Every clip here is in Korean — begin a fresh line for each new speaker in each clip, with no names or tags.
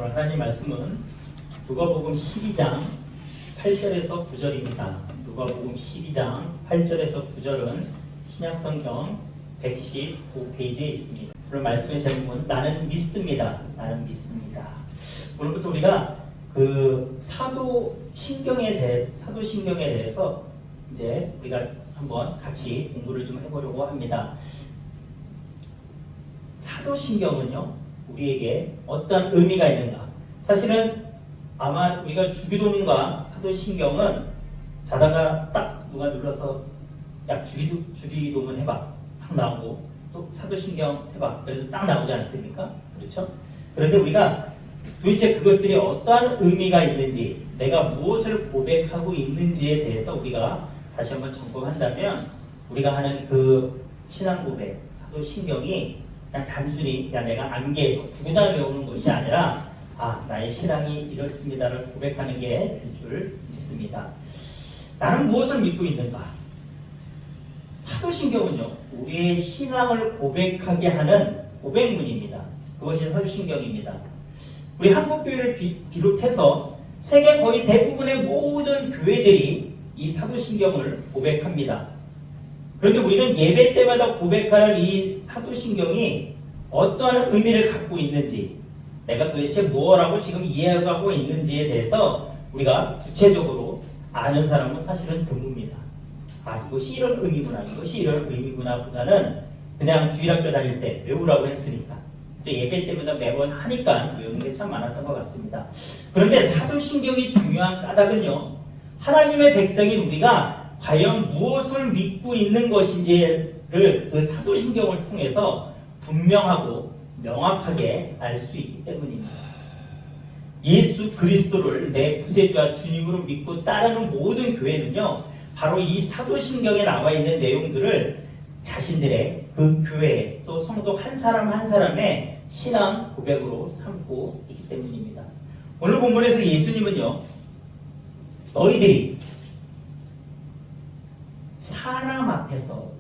오늘 하나님 말씀은 누가복음 12장 8절에서 9절입니다. 누가복음 12장 8절에서 9절은 신약성경 115페이지에 있습니다. 오늘 말씀의 제목은 나는 믿습니다. 나는 믿습니다. 오늘부터 우리가 그 사도신경에 대해서 이제 우리가 한번 같이 공부를 좀 해보려고 합니다. 사도신경은요, 우리에게 어떤 의미가 있는가? 사실은 아마 우리가 주기도문과 사도신경은 자다가 딱 누가 눌러서 야 주기도문 해봐 딱 나오고 또 사도신경 해봐 그래서 딱 나오지 않습니까? 그렇죠? 그런데 우리가 도대체 그것들이 어떠한 의미가 있는지, 내가 무엇을 고백하고 있는지에 대해서 우리가 다시 한번 점검한다면, 우리가 하는 그 신앙 고백, 사도신경이 그냥 단순히 내가 암기해서 구구단 외우는 것이 아니라 나의 신앙이 이렇습니다를 고백하는 게 될 줄 믿습니다. 나는 무엇을 믿고 있는가? 사도신경은요, 우리의 신앙을 고백하게 하는 고백문입니다. 그것이 사도신경입니다. 우리 한국교회를 비롯해서 세계 거의 대부분의 모든 교회들이 이 사도신경을 고백합니다. 그런데 우리는 예배 때마다 고백하는 이 사도신경이 어떠한 의미를 갖고 있는지, 내가 도대체 뭐라고 지금 이해하고 있는지에 대해서 우리가 구체적으로 아는 사람은 사실은 드뭅니다. 이것이 이런 의미구나, 이것이 이런 의미구나 보다는 그냥 주일학교 다닐 때 외우라고 했으니까, 또 예배 때마다 매번 하니까 외우는 게 참 많았던 것 같습니다. 그런데 사도신경이 중요한 까닭은요, 하나님의 백성인 우리가 과연 무엇을 믿고 있는 것인지를 그 사도신경을 통해서 분명하고 명확하게 알 수 있기 때문입니다. 예수 그리스도를 내 구세주와 주님으로 믿고 따르는 모든 교회는요, 바로 이 사도신경에 나와 있는 내용들을 자신들의 그 교회 또 성도 한 사람 한 사람의 신앙 고백으로 삼고 있기 때문입니다. 오늘 본문에서 예수님은요, 너희들이 사람 앞에서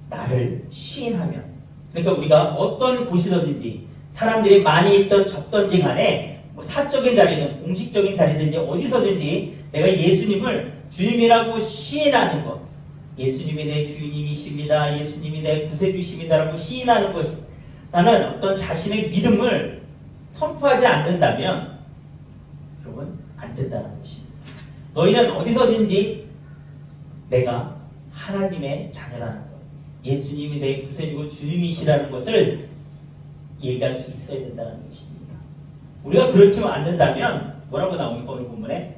나를 시인하면, 그러니까 우리가 어떤 곳이든지 사람들이 많이 있던 적던지 간에 사적인 자리든 공식적인 자리든지 어디서든지 내가 예수님을 주님이라고 시인하는 것, 예수님이 내 주님이십니다, 예수님이 내 구세주십니다라고 시인하는 것이 나는 어떤 자신의 믿음을 선포하지 않는다면 여러분 안 된다는 것입니다. 너희는 어디서든지 내가 하나님의 자녀라는 것, 예수님이 내 구세주고 주님이시라는 것을 얘기할 수 있어야 된다는 것입니다. 우리가 그렇지 않는다면 뭐라고 나옵니까? 오늘 본문에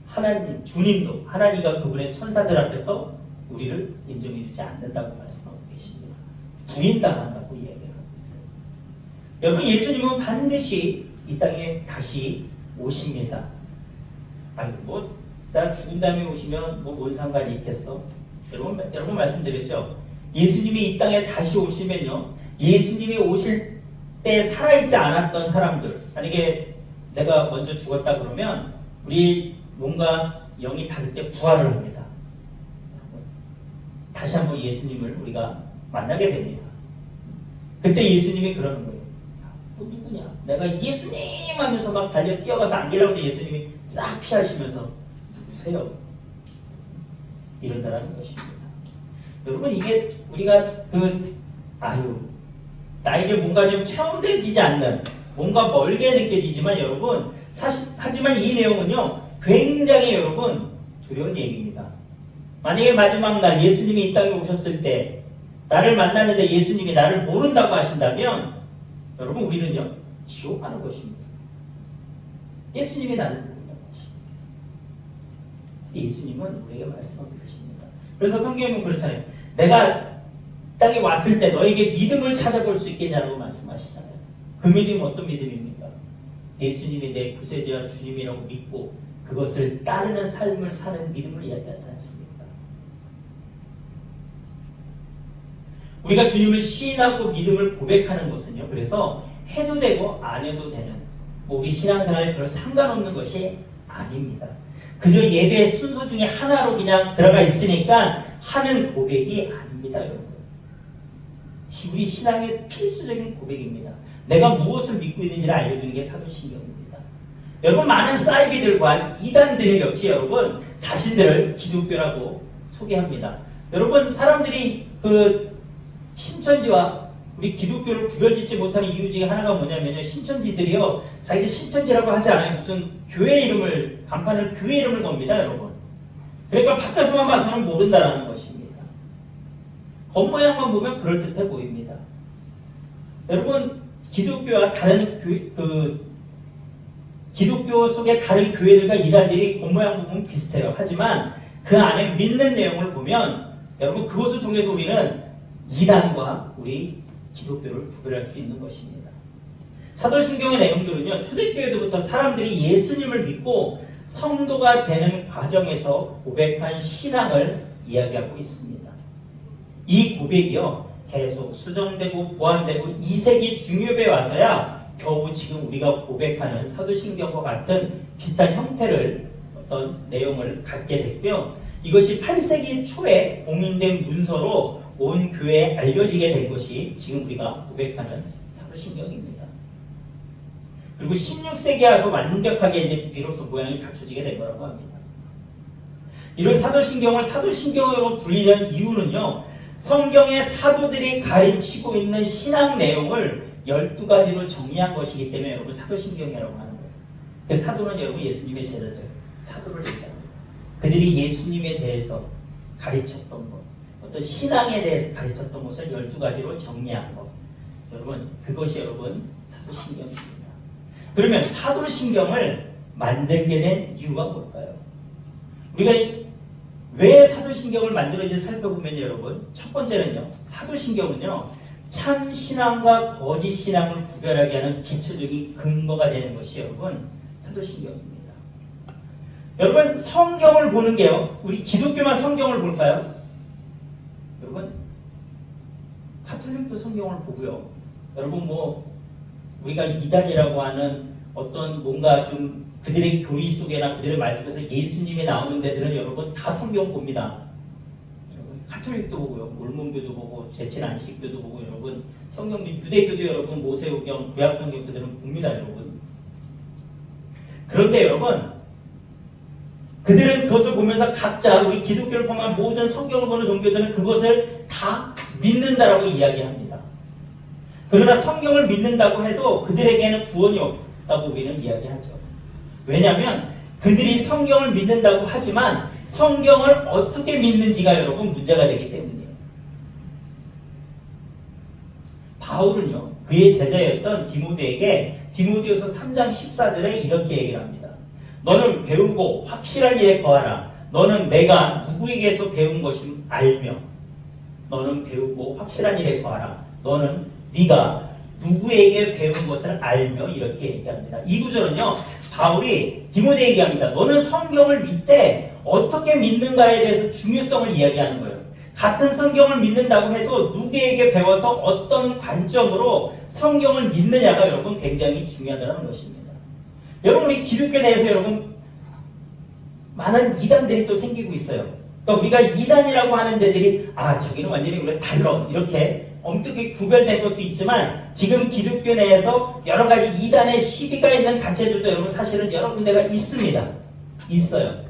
하나님, 주님도 하나님과 그분의 천사들 앞에서 우리를 인정해주지 않는다고 말씀하고 계십니다. 부인당한다고 이야기하고 있어요. 여러분, 예수님은 반드시 이 땅에 다시 오십니다. 나 죽은 다음에 오시면 뭔 상관이 있겠어? 여러분 말씀드렸죠? 예수님이 이 땅에 다시 오시면요, 예수님이 오실 때 살아있지 않았던 사람들, 만약에 내가 먼저 죽었다 그러면 우리 몸과 영이 다를 때 부활을 합니다. 다시 한번 예수님을 우리가 만나게 됩니다. 그때 예수님이 그러는 거예요. 누구냐? 내가 예수님 하면서 막 달려 뛰어가서 안기려고 하는데 예수님이 싹 피하시면서 누구세요? 이런다라는 것입니다. 여러분, 이게 우리가 나에게 뭔가 좀 체험되지 않는, 뭔가 멀게 느껴지지만 여러분, 하지만 이 내용은요, 굉장히 여러분 두려운 얘기입니다. 만약에 마지막 날 예수님이 이 땅에 오셨을 때 나를 만나는데 예수님이 나를 모른다고 하신다면 여러분, 우리는요 지옥 가는 것입니다. 예수님이 나를 모른다고 하십니다. 예수님은 우리에게 말씀하고 계십니다. 그래서 성경에는 그렇잖아요. 내가 땅에 왔을 때 너에게 믿음을 찾아볼 수 있겠냐고 말씀하시잖아요. 그 믿음은 어떤 믿음입니까? 예수님이 내 구세주와 주님이라고 믿고 그것을 따르는 삶을 사는 믿음을 이야기하지 않습니까? 우리가 주님을 시인하고 믿음을 고백하는 것은요, 그래서 해도 되고 안 해도 되는, 우리 신앙생활에 별 상관없는 것이 아닙니다. 그저 예배의 순서 중에 하나로 그냥 들어가 있으니까 하는 고백이 아닙니다, 여러분. 우리 신앙의 필수적인 고백입니다. 내가 무엇을 믿고 있는지를 알려주는 게 사도신경입니다. 여러분, 많은 사이비들과 이단들 역시 여러분 자신들을 기독교라고 소개합니다. 여러분, 사람들이 그 신천지와 우리 기독교를 구별짓지 못하는 이유 중에 하나가 뭐냐면요, 신천지들이요 자기들 신천지라고 하지 않아요. 무슨 교회 이름을, 간판을 교회 이름을 겁니다, 여러분. 그러니까 바깥에서만 봐서는 모른다라는 것입니다. 겉모양만 보면 그럴듯해 보입니다. 여러분, 기독교와 다른 기독교 속의 다른 교회들과 이단들이 겉모양 보면 비슷해요. 하지만 그 안에 믿는 내용을 보면 여러분, 그것을 통해서 우리는 이단과 우리 기독교를 구별할 수 있는 것입니다. 사도신경의 내용들은요, 초대교회부터 사람들이 예수님을 믿고 성도가 되는 과정에서 고백한 신앙을 이야기하고 있습니다. 이 고백이요, 계속 수정되고 보완되고 2세기 중엽에 와서야 겨우 지금 우리가 고백하는 사도신경과 같은 비슷한 형태를, 어떤 내용을 갖게 됐고요. 이것이 8세기 초에 공인된 문서로 온 교회에 알려지게 된 것이 지금 우리가 고백하는 사도신경입니다. 그리고 16세기에 와서 완벽하게 이제 비로소 모양이 갖춰지게 된 거라고 합니다. 이런 사도신경을 사도신경으로 불리는 이유는요, 성경의 사도들이 가르치고 있는 신앙 내용을 12가지로 정리한 것이기 때문에 여러분 사도신경이라고 하는 거예요. 그 사도는 여러분 예수님의 제자들, 사도를 얘기합니다. 그들이 예수님에 대해서 가르쳤던 것, 어떤 신앙에 대해서 가르쳤던 것을 12가지로 정리한 것. 여러분, 그것이 여러분 사도신경입니다. 그러면 사도신경을 만들게 된 이유가 뭘까요? 우리가 왜 사도신경을 만들었는지 살펴보면 여러분, 첫 번째는요, 사도신경은요, 참 신앙과 거짓 신앙을 구별하게 하는 기초적인 근거가 되는 것이 여러분 사도신경입니다. 여러분, 성경을 보는 게요, 우리 기독교만 성경을 볼까요? 여러분, 카톨릭도 성경을 보고요. 여러분, 우리가 이단이라고 하는 어떤 뭔가 좀 그들의 교리 속에나 그들의 말씀에서 예수님이 나오는 데들은 여러분 다 성경 봅니다. 여러분, 카톨릭도 보고요, 몰몬교도 보고, 제친안식교도 보고, 여러분 성경 및 유대교도 여러분 모세오경, 구약성경 그들은 봅니다, 여러분. 그런데 여러분, 그들은 그것을 보면서 각자 우리 기독교를 포함한 모든 성경을 보는 종교들은 그것을 다 믿는다라고 이야기합니다. 그러나 성경을 믿는다고 해도 그들에게는 구원이 없다고 우리는 이야기하죠. 왜냐하면 그들이 성경을 믿는다고 하지만 성경을 어떻게 믿는지가 여러분 문제가 되기 때문이에요. 바울은요, 그의 제자였던 디모데에게 디모데후서 3장 14절에 이렇게 얘기를 합니다. 너는 배우고 확실한 일에 거하라. 너는 내가 누구에게서 배운 것을 알며. 너는 배우고 확실한 일에 거하라. 너는 네가 누구에게 배운 것을 알며. 이렇게 얘기합니다. 이 구절은요, 바울이 디모데에게 합니다. 너는 성경을 믿되 어떻게 믿는가에 대해서 중요성을 이야기하는 거예요. 같은 성경을 믿는다고 해도 누구에게 배워서 어떤 관점으로 성경을 믿느냐가 여러분 굉장히 중요하다는 것입니다. 여러분, 우리 기독교에 대해서 여러분 많은 이단들이 또 생기고 있어요. 그러니까 우리가 이단이라고 하는 데들이 저기는 완전히 우리가 달라 이렇게 엄격히 구별된 것도 있지만 지금 기독교 내에서 여러 가지 이단의 시비가 있는 단체들도 여러분 사실은 여러 군데가 있습니다. 있어요.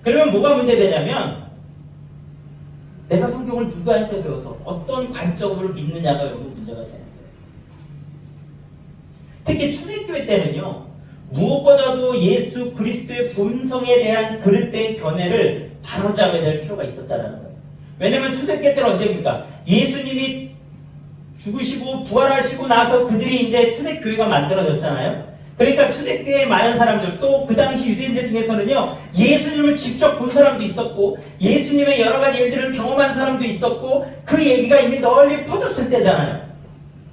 그러면 뭐가 문제되냐면 내가 성경을 누구한테 배워서 어떤 관점으로 믿느냐가 여러분 문제가 되는 거예요. 특히 초대교회 때는요, 무엇보다도 예수 그리스도의 본성에 대한 그릇된 견해를 바로잡아야 될 필요가 있었다는 거예요. 왜냐하면 초대교회 때는 언제입니까? 예수님이 죽으시고 부활하시고 나서 그들이 이제 초대교회가 만들어졌잖아요. 그러니까 초대교회에 많은 사람들, 또 그 당시 유대인들 중에서는요, 예수님을 직접 본 사람도 있었고 예수님의 여러 가지 일들을 경험한 사람도 있었고 그 얘기가 이미 널리 퍼졌을 때잖아요.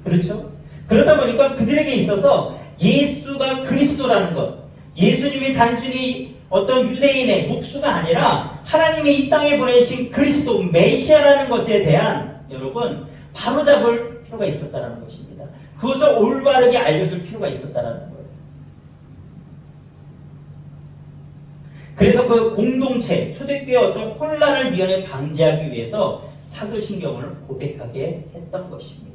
그렇죠? 그러다 보니까 그들에게 있어서 예수가 그리스도라는 것, 예수님이 단순히 어떤 유대인의 목수가 아니라 하나님이 이 땅에 보내신 그리스도 메시아라는 것에 대한 여러분 바로잡을 필요가 있었다는 것입니다. 그것을 올바르게 알려줄 필요가 있었다는 거예요. 그래서 그 공동체, 초대교회의 어떤 혼란을 미연에 방지하기 위해서 사도신경을 고백하게 했던 것입니다.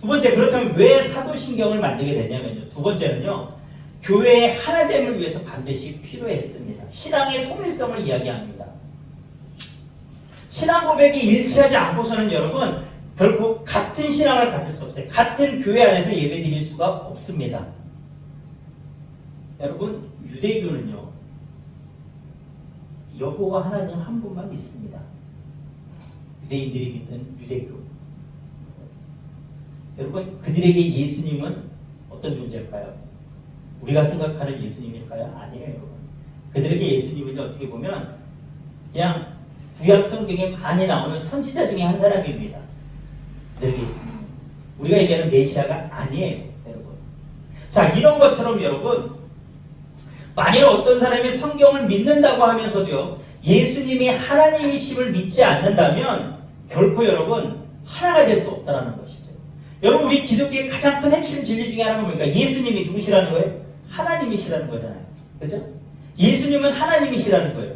두 번째, 그렇다면 왜 사도신경을 만들게 됐냐면요. 두 번째는요. 교회의 하나됨을 위해서 반드시 필요했습니다. 신앙의 통일성을 이야기합니다. 신앙 고백이 일치하지 않고서는 여러분 결코 같은 신앙을 가질 수 없어요. 같은 교회 안에서 예배 드릴 수가 없습니다. 여러분 유대교는요. 여호와 하나님 한 분만 믿습니다. 유대인들이 믿는 유대교. 여러분 그들에게 예수님은 어떤 존재일까요? 우리가 생각하는 예수님일까요? 아니에요. 여러분. 그들에게 예수님은 어떻게 보면 그냥 구약 성경에 많이 나오는 선지자 중에 한 사람입니다. 그들에게 예수님은 우리가 얘기하는 메시아가 아니에요. 여러분. 자, 이런 것처럼 여러분 만일 어떤 사람이 성경을 믿는다고 하면서도요 예수님이 하나님이심을 믿지 않는다면 결코 여러분 하나가 될 수 없다는 것이죠. 여러분 우리 기독교의 가장 큰 핵심 진리 중에 하나가 뭡니까? 예수님이 누구시라는 거예요? 하나님이시라는 거잖아요. 그죠? 예수님은 하나님이시라는 거예요.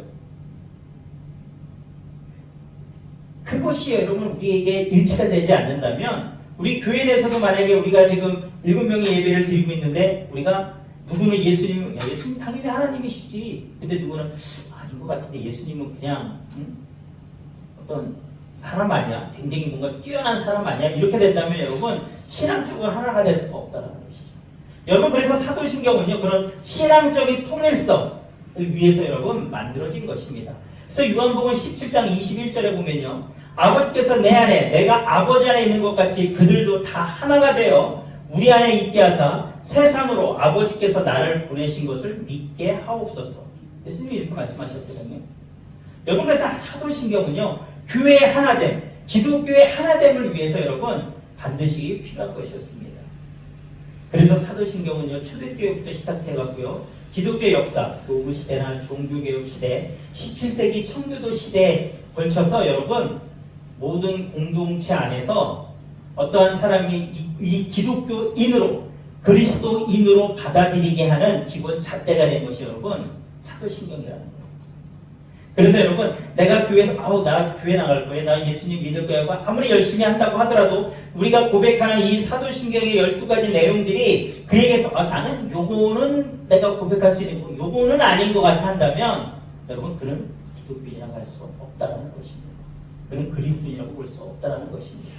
그것이 여러분 우리에게 일치가 되지 않는다면 우리 교회 내에서도 만약에 우리가 지금 7명의 예배를 드리고 있는데 우리가 누구는 예수님 당연히 하나님이시지. 근데 누구는 아닌 것 같은데 예수님은 그냥 어떤 사람 아니야? 굉장히 뭔가 뛰어난 사람 아니야? 이렇게 된다면 여러분 신앙적으로 하나가 될 수가 없다는 것이죠. 여러분 그래서 사도신경은요 그런 신앙적인 통일성을 위해서 여러분 만들어진 것입니다. 그래서 요한복음 17장 21절에 보면요 아버지께서 내 안에 내가 아버지 안에 있는 것 같이 그들도 다 하나가 되어 우리 안에 있게 하사 세상으로 아버지께서 나를 보내신 것을 믿게 하옵소서. 예수님이 이렇게 말씀하셨거든요. 여러분 그래서 사도신경은요 교회의 하나됨, 기독교의 하나됨을 위해서 여러분 반드시 필요한 것이었습니다. 그래서 사도신경은요 초대교회부터 시작해갖고요 기독교 역사, 노부 시대나 종교개혁 시대, 17세기 청교도 시대에 걸쳐서 여러분 모든 공동체 안에서 어떠한 사람이 이 기독교인으로 그리스도인으로 받아들이게 하는 기본 잣대가 된 것이 여러분 사도신경이라는 거예요. 그래서 여러분 내가 교회에서 나 교회 나갈 거예요. 나 예수님 믿을 거예요. 아무리 열심히 한다고 하더라도 우리가 고백하는 이 사도신경의 12가지 내용들이 그에게서 나는 요거는 내가 고백할 수 있는 거 요거는 아닌 것 같아 한다면 여러분 그는 기독교인이라고 할 수 없다는 것입니다. 그는 그리스도인이라고 볼 수 없다는 것입니다.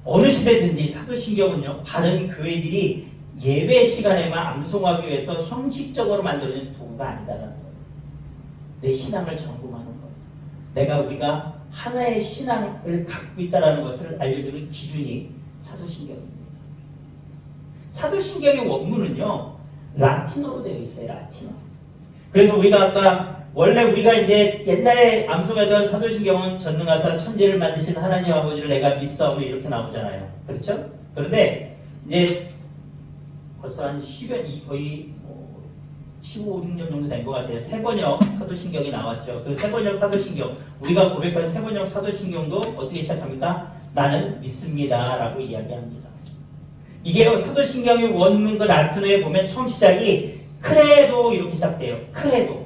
어느 시대든지 사도신경은요 다른 교회들이 예배 시간에만 암송하기 위해서 형식적으로 만들어진 도구가 아니다라는 거예요. 내 신앙을 점검하는 것, 우리가 하나의 신앙을 갖고 있다는 것을 알려주는 기준이 사도신경입니다. 사도신경의 원문은요 라틴어로 되어 있어요. 라틴어. 그래서 우리가 아까 원래 우리가 이제 옛날에 암송하던 사도신경은 전능하사 천지를 만드신 하나님 아버지를 내가 믿사오며 이렇게 나오잖아요. 그렇죠? 그런데 이제 벌써 한 10여 거의 15, 16년 정도 된 것 같아요. 세번역 사도신경이 나왔죠. 그 세번역 사도신경, 우리가 고백한 세번역 사도신경도 어떻게 시작합니까? 나는 믿습니다 라고 이야기합니다. 이게 사도신경의 원문 그 라틴어에 보면 처음 시작이 크레도 이렇게 시작돼요. 크레도.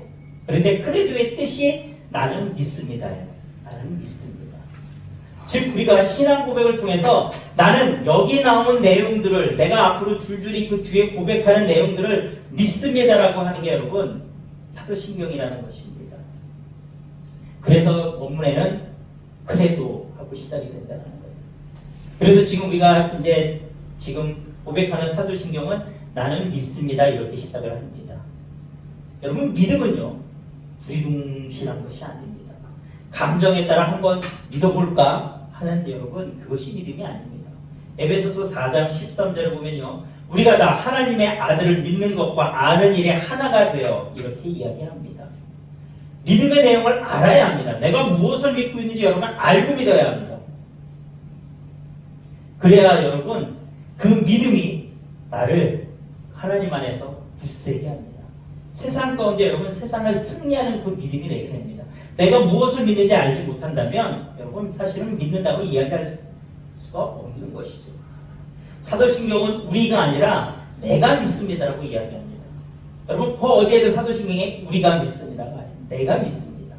그런데 크레도의 뜻이 나는 믿습니다예요. 나는 믿습니다. 즉 우리가 신앙 고백을 통해서 나는 여기 나온 내용들을 내가 앞으로 줄줄이 그 뒤에 고백하는 내용들을 믿습니다라고 하는 게 여러분 사도신경이라는 것입니다. 그래서 본문에는 크레도 하고 시작이 된다는 거예요. 그래서 지금 우리가 이제 지금 고백하는 사도신경은 나는 믿습니다 이렇게 시작을 합니다. 여러분 믿음은요 두리둥실한 것이 아닙니다. 감정에 따라 한번 믿어볼까 하는 여러분 그것이 믿음이 아닙니다. 에베소서 4장 13절을 보면요 우리가 다 하나님의 아들을 믿는 것과 아는 일에 하나가 되어 이렇게 이야기합니다. 믿음의 내용을 알아야 합니다. 내가 무엇을 믿고 있는지 여러분 알고 믿어야 합니다. 그래야 여러분 그 믿음이 나를 하나님 안에서 굳세게 합니다. 세상 가운데 여러분 세상을 승리하는 그 믿음이 되게 됩니다. 내가 무엇을 믿는지 알지 못한다면 여러분 사실은 믿는다고 이야기할 수가 없는 것이죠. 사도신경은 우리가 아니라 내가 믿습니다라고 이야기합니다. 여러분 그 어디에도 사도신경에 우리가 믿습니다가 아니라 내가 믿습니다.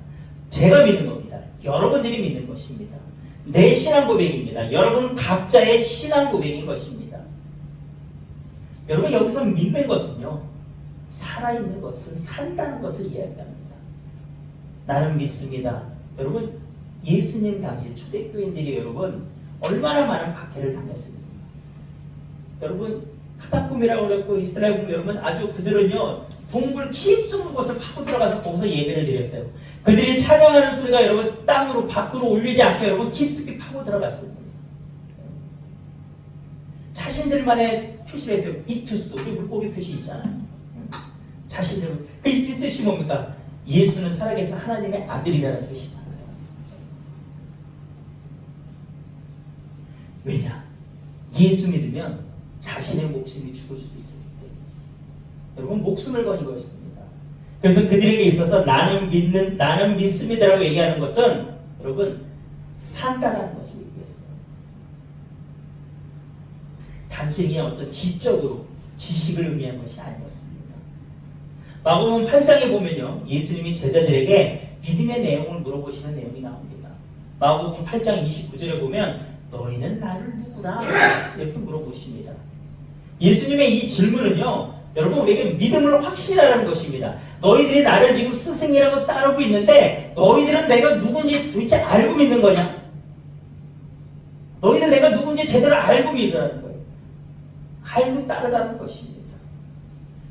제가 믿는 겁니다. 여러분들이 믿는 것입니다. 내 신앙 고백입니다. 여러분 각자의 신앙 고백인 것입니다. 여러분 여기서 믿는 것은요, 살아있는 것을, 산다는 것을 이야기합니다. 나는 믿습니다. 여러분 예수님 당시 초대교인들이 여러분 얼마나 많은 박해를 당했습니까? 여러분 카타콤이라고 그랬고 이스라엘 보면 여러분 아주 그들은요 동굴 깊숙한 곳을 파고 들어가서 거기서 예배를 드렸어요. 그들이 찬양하는 소리가 여러분 땅으로 밖으로 올리지 않게 여러분 깊숙이 파고 들어갔습니다. 자신들만의 표시를 했어요. 이투스, 우리 물고기 표시 있잖아요. 자신들 그 이투스 뜻이 뭡니까? 예수는 살아계신 하나님의 아들이라는 뜻이잖아요. 왜냐? 예수 믿으면 자신의 목숨이 죽을 수도 있어요. 여러분 목숨을 거는 것입니다. 그래서 그들에게 있어서 나는 믿습니다라고 얘기하는 것은 여러분 산다라는 것을 얘기했어요. 단순히 어떤 지적으로 지식을 의미한 것이 아니었습니다. 마가복음 8장에 보면요, 예수님이 제자들에게 믿음의 내용을 물어보시는 내용이 나옵니다. 마가복음 8장 29절에 보면 너희는 나를 누구라? 이렇게 물어보십니다. 예수님의 이 질문은요, 여러분 우리에게 믿음을 확신하라는 것입니다. 너희들이 나를 지금 스승이라고 따르고 있는데 너희들은 내가 누군지 도대체 알고 믿는 거냐? 너희들 내가 누군지 제대로 알고 믿으라는 거예요. 알고 따르라는 것입니다.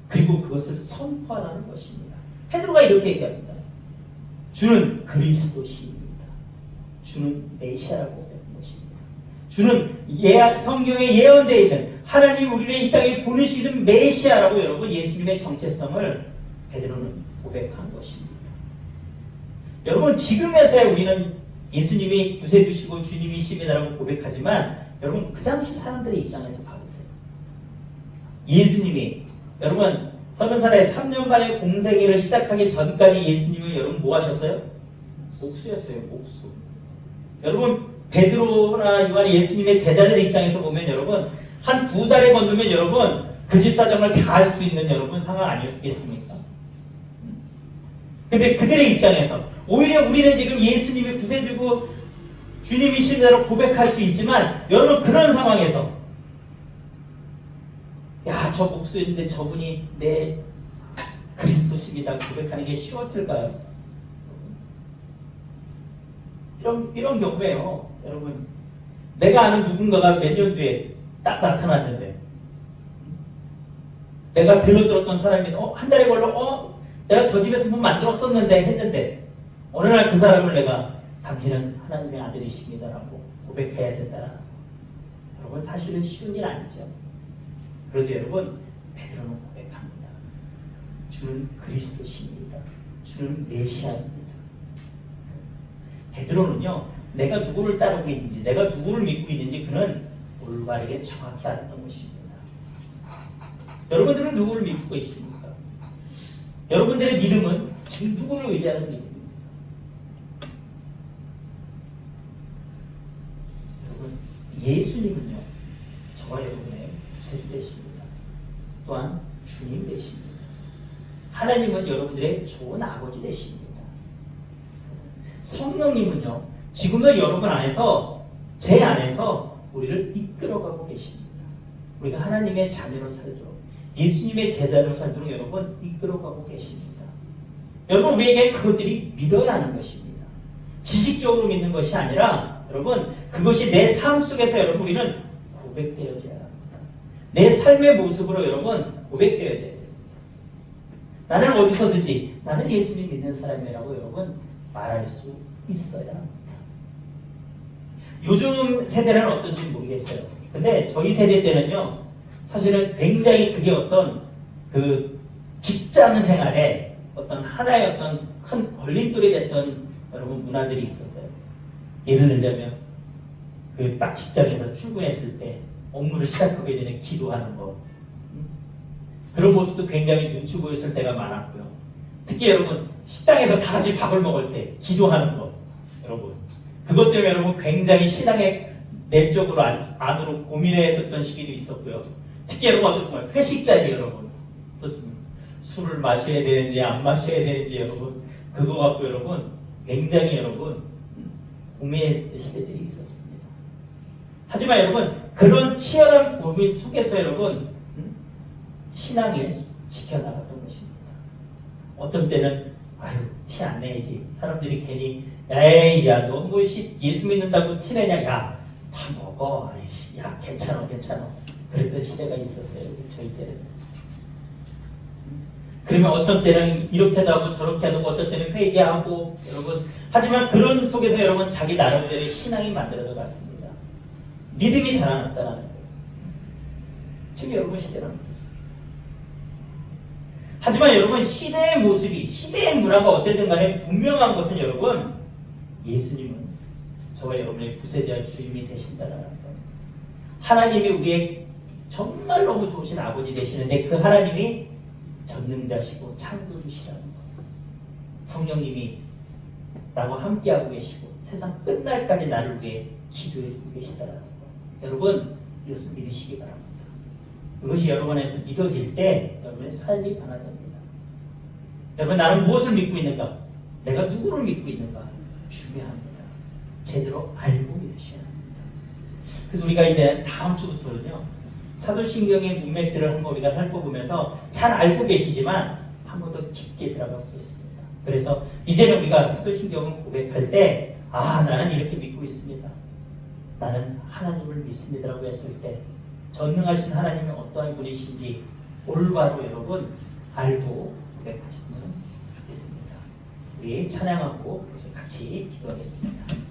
그리고 그것을 선포하라는 것입니다. 베드로가 이렇게 얘기합니다. 주는 그리스도시입니다. 주는 메시아라고 하는 것입니다. 주는 성경에 예언되어 있는 하나님 우리를 이 땅에 보내시는 메시아라고 여러분 예수님의 정체성을 베드로는 고백한 것입니다. 여러분 지금에서야 우리는 예수님이 구세주시고 주님이십니다라고 고백하지만 여러분 그 당시 사람들의 입장에서 봐보세요. 예수님이 여러분 서른살에 3년간의 공생애를 시작하기 전까지 예수님은 여러분 뭐 하셨어요? 목수였어요. 목수. 여러분 베드로나 요한이 예수님의 제자들 입장에서 보면 여러분 한 2달에 건너면 여러분 그 집 사정을 다 할 수 있는 여러분 상황 아니었겠습니까? 근데 그들의 입장에서 오히려 우리는 지금 예수님의 구세주고 주님이신 대로 고백할 수 있지만 여러분 그런 상황에서 야, 저 목수인데 저분이 내 그리스도식이다 고백하는 게 쉬웠을까요? 이런 경우에요. 여러분 내가 아는 누군가가 몇 년 뒤에 딱 나타났는데 내가 들었던 사람이 한 달에 걸러 내가 저 집에서 뭐 만들었었는데 했는데 어느 날 그 사람을 내가 당신은 하나님의 아들이십니다라고 고백해야 된다. 여러분 사실은 쉬운 일 아니죠. 그런데 여러분 베드로는 고백합니다. 주는 그리스도십니다. 주는 메시아입니다. 베드로는요 내가 누구를 따르고 있는지 내가 누구를 믿고 있는지 그는 올바르게 정확히 알았던 것입니다. 여러분들은 누구를 믿고 계십니까? 여러분들의 믿음은 지금 누구를 의지하는 믿음입니까? 여러분 예수님은요 저와 여러분의 구세주 되십니다. 또한 주님 되십니다. 하나님은 여러분들의 좋은 아버지 되십니다. 성령님은요 지금도 여러분 안에서 제 안에서 우리를 이끌어가고 계십니다. 우리가 하나님의 자녀로 살도록 예수님의 제자로 살도록 여러분 이끌어가고 계십니다. 여러분 우리에게 그것들이 믿어야 하는 것입니다. 지식적으로 믿는 것이 아니라 여러분 그것이 내 삶 속에서 여러분 우리는 고백되어져야 합니다. 내 삶의 모습으로 여러분 고백되어져야 됩니다. 나는 어디서든지 나는 예수님 믿는 사람이라고 여러분 말할 수 있어야 합니다. 요즘 세대는 어떤지 모르겠어요. 근데 저희 세대 때는요 사실은 굉장히 그게 어떤 그 직장 생활에 어떤 하나의 어떤 큰 걸림돌이 됐던 여러분 문화들이 있었어요. 예를 들자면 그 딱 직장에서 출근했을 때 업무를 시작하기 전에 기도하는 거 그런 모습도 굉장히 눈치 보였을 때가 많았고요. 특히 여러분 식당에서 다 같이 밥을 먹을 때 기도하는 거 여러분 그것 때문에 여러분 굉장히 신앙의 내적으로 안으로 고민해뒀던 시기도 있었고요. 특히 여러분 어떤 거 회식 자리 여러분 어떻습니까? 술을 마셔야 되는지 안 마셔야 되는지 여러분 그거 갖고 여러분 굉장히 여러분 붕괴 시대들이 있었습니다. 하지만 여러분 그런 치열한 고민 속에서 여러분 신앙을 지켜나갔던 것입니다. 어떤 때는 아유 티 안 내야지. 사람들이 괜히 에이 야 너 뭐 예수 믿는다고 티 내냐. 야 다 먹어. 아이, 야 괜찮아. 그랬던 시대가 있었어요. 저희 때는. 그러면 어떤 때는 이렇게도 하고 저렇게 하고 어떤 때는 회개하고 여러분 하지만 그런 속에서 여러분 자기 나름대로의 신앙이 만들어져 갔습니다. 믿음이 자라났다는 거예요. 지금 여러분 시대는 그렇습니다. 하지만 여러분 시대의 모습이 시대의 문화가 어쨌든 간에 분명한 것은 여러분 예수님은 저와 여러분의 구세대와 주임이 되신다는 것. 하나님이 우리의 정말 너무 좋으신 아버지 되시는데 그 하나님이 전능자시고 창조주시라는 것. 성령님이 나와 함께하고 계시고 세상 끝날까지 나를 위해 기도해주고 계시다는 것. 여러분 이것을 믿으시기 바랍니다. 이것이 여러분 안에서 믿어질 때 여러분의 삶이 변화됩니다. 여러분 나는 무엇을 믿고 있는가? 내가 누구를 믿고 있는가? 중요합니다. 제대로 알고 믿으셔야 합니다. 그래서 우리가 이제 다음 주부터는요. 사도신경의 문맥들을 한번 우리가 살펴보면서 잘 알고 계시지만 한 번 더 깊게 들어가 보겠습니다. 그래서 이제는 우리가 사도신경을 고백할 때 나는 이렇게 믿고 있습니다. 나는 하나님을 믿습니다라고 했을 때 전능하신 하나님이 어떠한 분이신지 올바로 여러분 알고 고백하시면 좋겠습니다. 우리 찬양하고 같이 기도하겠습니다.